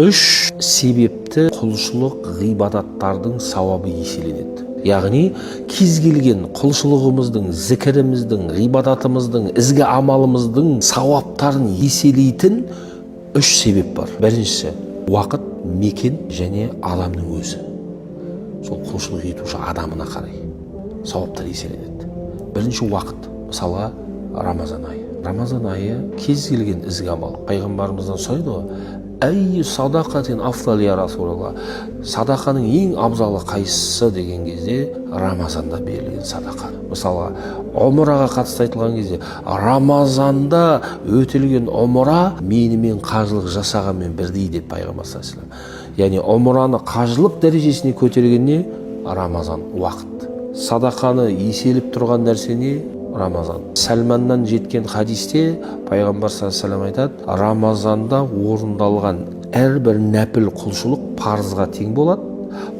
Үш себепті құлшылық ғибадаттардың сауабы еселенеді. Яғни кез келген құлшылығымыздың, зікіріміздің, ғибадатымыздың, ізгі амалымыздың сауаптарын еселейтін үш себеп бар. Біріншісі уақыт, мекен және адамның өзі. Сол құлшылық етуші адамына қарай сауаптар еселенеді. Бірінші уақыт, мысалға Рамазан айы. Рамазан айы кез келген ізгі амал. Пайғамбарымыздан сұрайды ғой, әй садақатин афдал я Расулалла, садақаның ең абзалы қайсысы деген кезде Рамазанда берілген садақа. Мысалға омраға қатысты айтылған кезде Рамазанда өтілген омра менімен қажылық жасағанмен бірдей деп пайғамбар саллаллаху алейхи вассалам. Яғни омраны қажылық дәрежесіне көтергенне Рамазан уақыт. Садақаны еселіп тұрған нәрсене Рамазан. Сәлманнан жеткен хадисте пайғамбар саллаллаху алейхи вассалам айтады, Рамазанда орындалған әрбір нәпіл құлшылық парызға тең болады,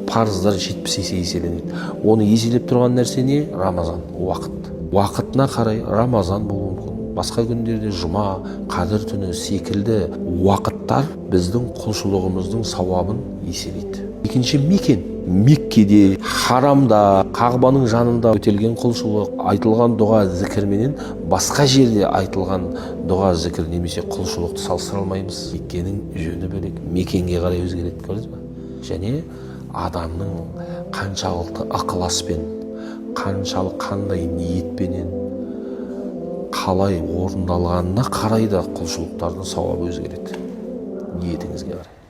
парыздар 70 есе еселенеді. Оны еселеп тұрған нәрсе не? Рамазан, уақыт. Уақытына қарай Рамазан болуы мүмкін. Басқа күндерде жұма, қадір түні секілді уақыттар біздің құлшылығымыздың сауабын еселейді. Екінші мекен. Меккеде, харамда, Қағбаның жанында өтелген құлшылық, айтылған дұға зікірменен басқа жерде айтылған дұға зікір немесе құлшылықты салыстыра алмаймыз. Меккенің жөні бөлек, мекенге қарай өзгереді, көрдіңіз бе? Және адамның қаншалықты ықыласпен, қандай ниетпенен қалай орындалғанына қарай да құлшылықтардың сауабы өзгереді. Ниетіңізге қарай.